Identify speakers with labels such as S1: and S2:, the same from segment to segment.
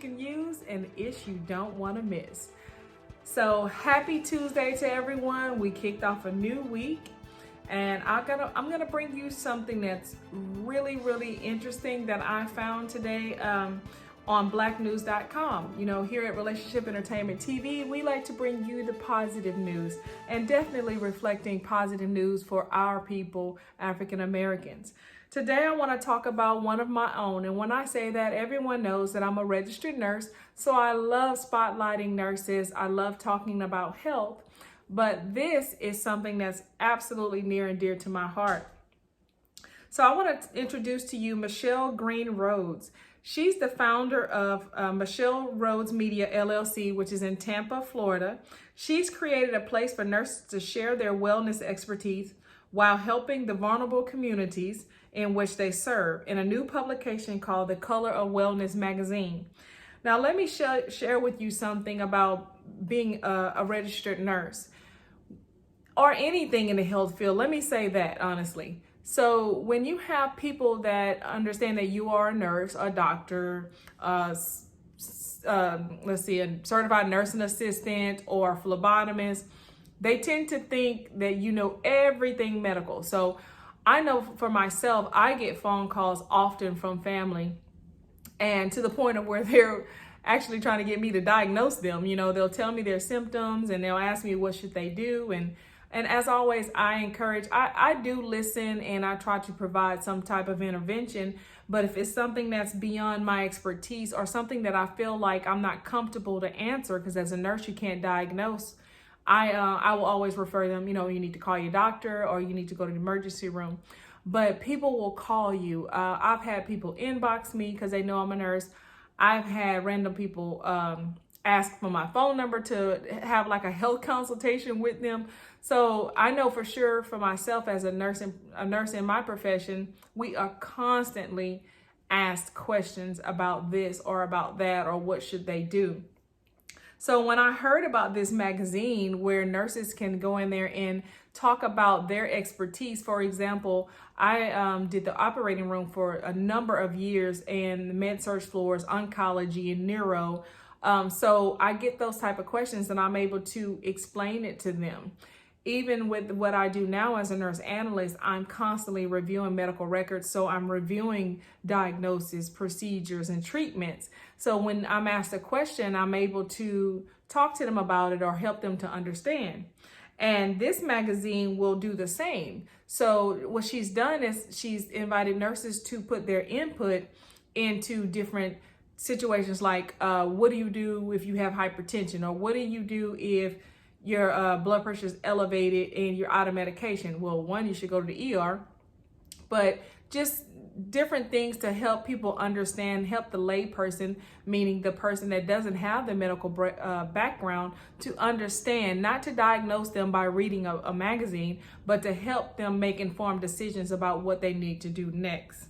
S1: can use and ish you don't want to miss. So happy Tuesday to everyone. We kicked off a new week, and I'm gonna bring you something that's really interesting that I found today on blacknews.com. You know, here at Relationship Entertainment TV, we like to bring you the positive news, and definitely reflecting positive news for our people, African Americans. Today, I want to talk about one of my own. And when I say that, everyone knows that I'm a registered nurse. So I love spotlighting nurses. I love talking about health. But this is something that's absolutely near and dear to my heart. So I want to introduce to you Michelle Rhodes. She's the founder of Michelle Rhodes Media LLC, which is in Tampa, Florida. She's created a place for nurses to share their wellness expertise while helping the vulnerable communities in which they serve in a new publication called The Color of Wellness magazine. Now, let me share with you something about being a registered nurse or anything in the health field. Let me say that honestly. So when you have people that understand that you are a nurse, a doctor, a certified nursing assistant or a phlebotomist, they tend to think that you know everything medical. So I know for myself, I get phone calls often from family, and to the point of where they're actually trying to get me to diagnose them. You know, they'll tell me their symptoms and they'll ask me what should they do. And as always, I encourage, I do listen and I try to provide some type of intervention. But if it's something that's beyond my expertise or something that I feel like I'm not comfortable to answer, because as a nurse, you can't diagnose, I will always refer them, you know, you need to call your doctor or you need to go to the emergency room. But people will call you. I've had people inbox me because they know I'm a nurse. I've had random people ask for my phone number to have like a health consultation with them. So I know for sure for myself as a nurse in my profession, we are constantly asked questions about this or about that or what should they do. So when I heard about this magazine where nurses can go in there and talk about their expertise, for example, I did the operating room for a number of years and the med-surg floors, oncology and neuro. So I get those type of questions and I'm able to explain it to them. Even with what I do now as a nurse analyst, I'm constantly reviewing medical records. So I'm reviewing diagnoses, procedures, and treatments. So when I'm asked a question, I'm able to talk to them about it or help them to understand. And this magazine will do the same. So what she's done is she's invited nurses to put their input into different situations like what do you do if you have hypertension, or what do you do if your blood pressure is elevated and you're out of medication? Well, one, you should go to the ER, but just different things to help people understand, help the lay person, meaning the person that doesn't have the medical background, to understand, not to diagnose them by reading a magazine, but to help them make informed decisions about what they need to do next.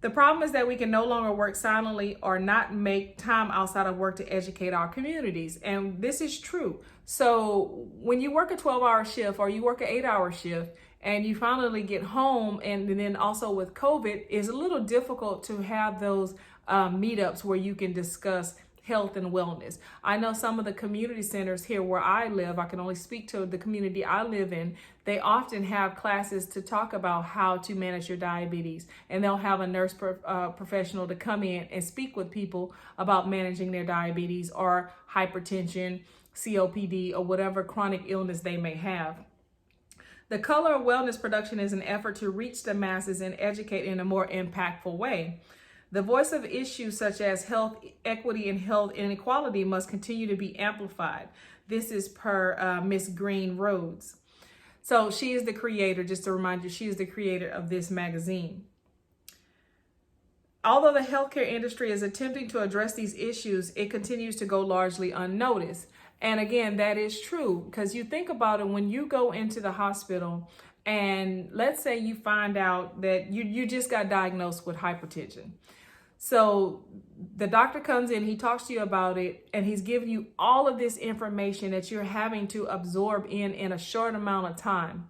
S1: The problem is that we can no longer work silently or not make time outside of work to educate our communities. And this is true. So when you work a 12-hour shift or you work an 8-hour shift and you finally get home, and then also with COVID, it's a little difficult to have those meetups where you can discuss health and wellness. I know some of the community centers here where I live, I can only speak to the community I live in, they often have classes to talk about how to manage your diabetes. And they'll have a nurse professional to come in and speak with people about managing their diabetes or hypertension, COPD, or whatever chronic illness they may have. The Color of Wellness production is an effort to reach the masses and educate in a more impactful way. The voice of issues such as health equity and health inequality must continue to be amplified. This is per Miss Rhodes. So she is the creator, just to remind you, she is the creator of this magazine. Although the healthcare industry is attempting to address these issues, it continues to go largely unnoticed. And again, that is true, because you think about it, when you go into the hospital and let's say you find out that you just got diagnosed with hypertension. So the doctor comes in, he talks to you about it, and he's giving you all of this information that you're having to absorb in a short amount of time.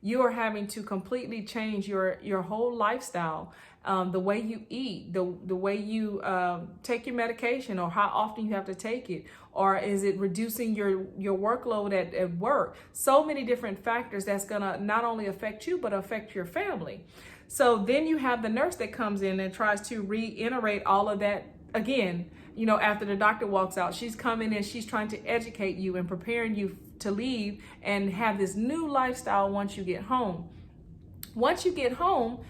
S1: You are having to completely change your whole lifestyle. the way you eat, the way you take your medication, or how often you have to take it, or is it reducing your workload at work? So many different factors that's gonna not only affect you, but affect your family. So then you have the nurse that comes in and tries to reiterate all of that again. After the doctor walks out, she's coming in, she's trying to educate you and preparing you to leave and have this new lifestyle once you get home. Once you get home,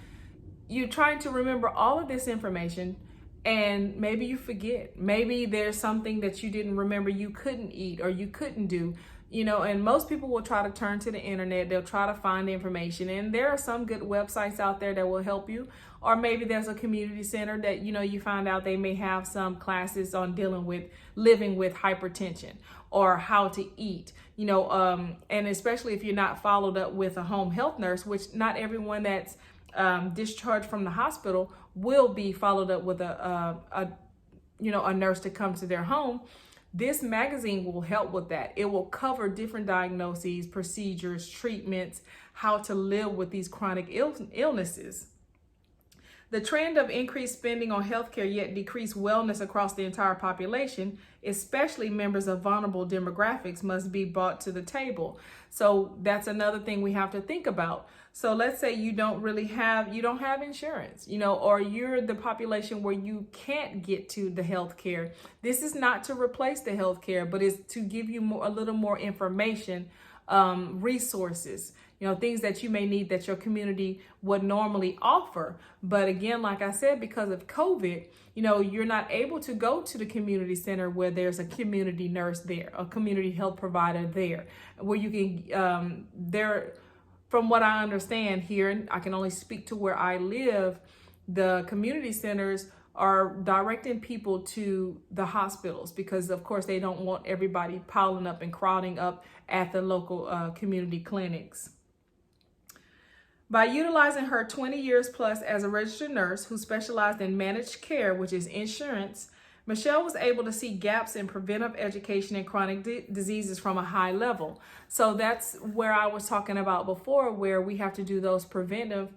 S1: you're trying to remember all of this information, and maybe you forget. Maybe there's something that you didn't remember you couldn't eat or you couldn't do. And most people will try to turn to the internet. They'll try to find the information, and there are some good websites out there that will help you. Or maybe there's a community center that, you find out they may have some classes on living with hypertension or how to eat, and especially if you're not followed up with a home health nurse, which not everyone that's discharged from the hospital will be followed up with a nurse to come to their home. This magazine will help with that. It will cover different diagnoses, procedures, treatments, how to live with these chronic illnesses. The trend of increased spending on healthcare yet decreased wellness across the entire population, especially members of vulnerable demographics, must be brought to the table. So that's another thing we have to think about. So let's say you don't have insurance, or you're the population where you can't get to the healthcare. This is not to replace the healthcare, but it's to give you a little more information, resources, things that you may need that your community would normally offer. But again, like I said, because of COVID, you're not able to go to the community center where there's a community nurse there, a community health provider there, where you can, from what I understand here, and I can only speak to where I live, the community centers are directing people to the hospitals because, of course, they don't want everybody piling up and crowding up at the local community clinics. By utilizing her 20 years plus as a registered nurse who specialized in managed care, which is insurance, Michelle was able to see gaps in preventive education and chronic diseases from a high level. So that's where I was talking about before, where we have to do those preventive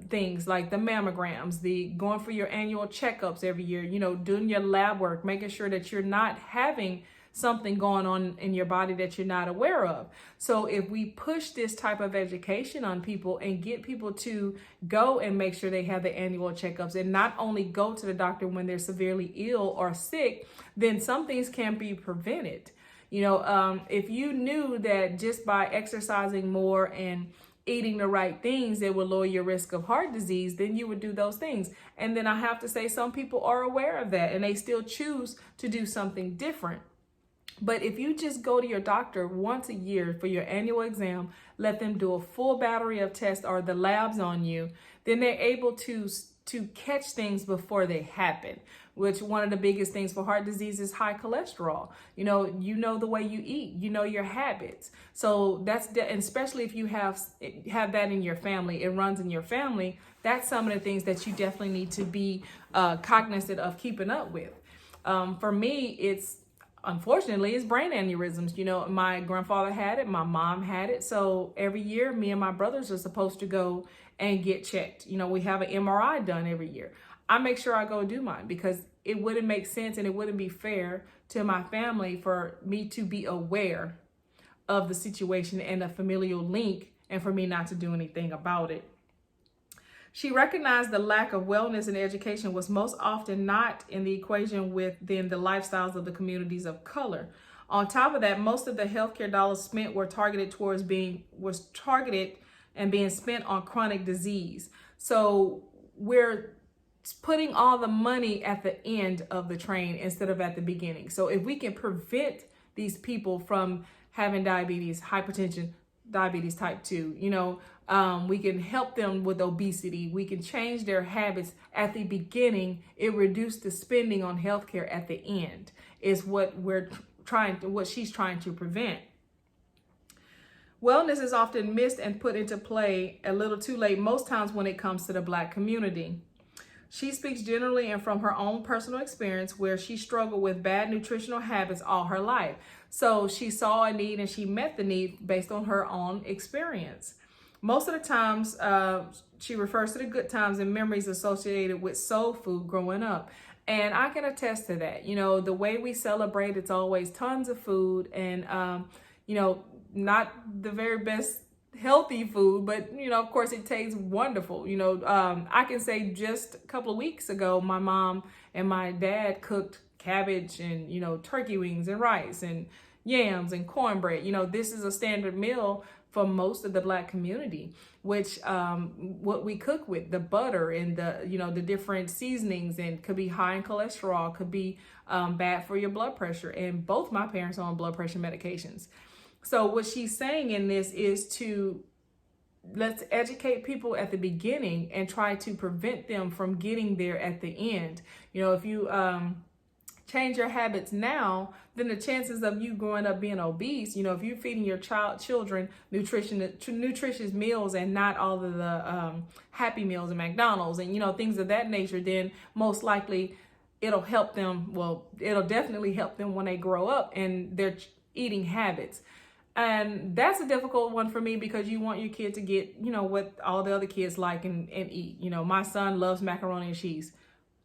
S1: things like the mammograms, the going for your annual checkups every year, doing your lab work, making sure that you're not having something going on in your body that you're not aware of. So if we push this type of education on people and get people to go and make sure they have the annual checkups and not only go to the doctor when they're severely ill or sick, then some things can be prevented. If you knew that just by exercising more and eating the right things, it will lower your risk of heart disease, then you would do those things. And then I have to say, some people are aware of that and they still choose to do something different. But if you just go to your doctor once a year for your annual exam, let them do a full battery of tests or the labs on you, then they're able to catch things before they happen, which one of the biggest things for heart disease is high cholesterol. The way you eat, your habits. So and especially if you have that in your family, it runs in your family, that's some of the things that you definitely need to be cognizant of keeping up with. For me, unfortunately, it's brain aneurysms. My grandfather had it, my mom had it. So every year, me and my brothers are supposed to go and get checked. We have an MRI done every year. I make sure I go do mine because it wouldn't make sense and it wouldn't be fair to my family for me to be aware of the situation and a familial link and for me not to do anything about it. She recognized the lack of wellness and education was most often not in the equation within the lifestyles of the communities of color. On top of that, most of the healthcare dollars spent were targeted and being spent on chronic disease. So we're putting all the money at the end of the train instead of at the beginning. So if we can prevent these people from having diabetes, hypertension, diabetes type 2, we can help them with obesity. We can change their habits at the beginning. It reduced the spending on healthcare at the end is what she's trying to prevent. Wellness is often missed and put into play a little too late, most times when it comes to the Black community. She speaks generally and from her own personal experience where she struggled with bad nutritional habits all her life. So she saw a need and she met the need based on her own experience. Most of the times, she refers to the good times and memories associated with soul food growing up. And I can attest to that. You know, the way we celebrate, it's always tons of food and, you know, not the very best healthy food, but, you know, of course it tastes wonderful. You know, I can say just a couple of weeks ago, my mom and my dad cooked cabbage and, you know, turkey wings and rice and yams and cornbread. You know, this is a standard meal for most of the Black community, which what we cook with, the butter and the, you know, the different seasonings, and could be high in cholesterol, could be bad for your blood pressure. And both my parents are on blood pressure medications. So what she's saying in this is to let's educate people at the beginning and try to prevent them from getting there at the end. You know, if you change your habits now, then the chances of you growing up being obese, you know, if you're feeding your children nutritious meals and not all of the Happy Meals and McDonald's and, you know, things of that nature, then most likely it'll help them. Well, it'll definitely help them when they grow up and their eating habits. And that's a difficult one for me because you want your kid to get, you know, what all the other kids like and eat. You know, my son loves macaroni and cheese.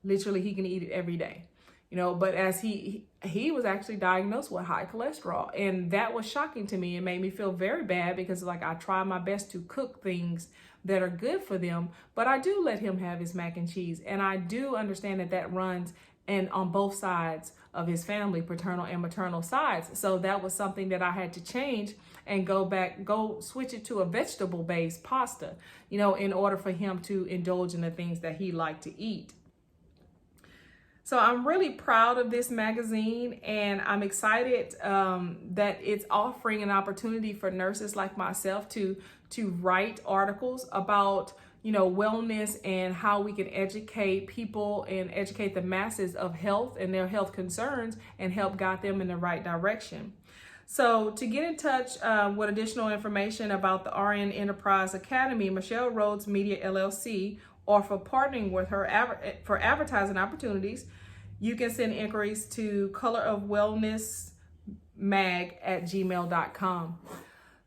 S1: Literally, he can eat it every day. You know, but as he was actually diagnosed with high cholesterol, and that was shocking to me. It made me feel very bad because, like, I try my best to cook things that are good for them, but I do let him have his mac and cheese, and I do understand that that runs and on both sides of his family, paternal and maternal sides. So that was something that I had to change and go switch it to a vegetable-based pasta, you know, in order for him to indulge in the things that he liked to eat. So I'm really proud of this magazine, and I'm excited that it's offering an opportunity for nurses like myself to write articles about, you know, wellness and how we can educate people and educate the masses of health and their health concerns and help guide them in the right direction. So to get in touch with additional information about the RNterprise Academy, Michelle Rhodes Media LLC, or for partnering with her for advertising opportunities, you can send inquiries to colorofwellnessmag@gmail.com.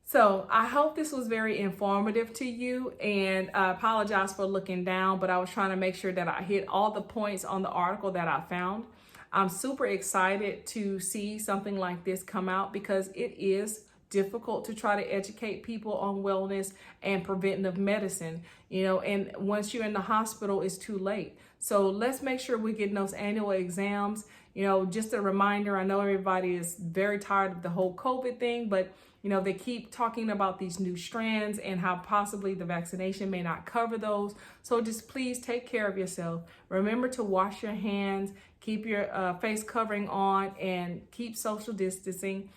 S1: So I hope this was very informative to you, and I apologize for looking down, but I was trying to make sure that I hit all the points on the article that I found. I'm super excited to see something like this come out because it is difficult to try to educate people on wellness and preventive medicine, you know, and once you're in the hospital, it's too late. So let's make sure we're getting those annual exams. You know, just a reminder, I know everybody is very tired of the whole COVID thing, but you know, they keep talking about these new strands and how possibly the vaccination may not cover those. So just please take care of yourself. Remember to wash your hands, keep your face covering on, and keep social distancing.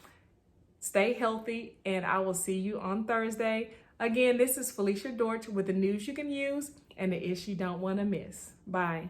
S1: Stay healthy, and I will see you on Thursday. Again, this is Felicia Dortch with the news you can use and the ish you don't want to miss. Bye.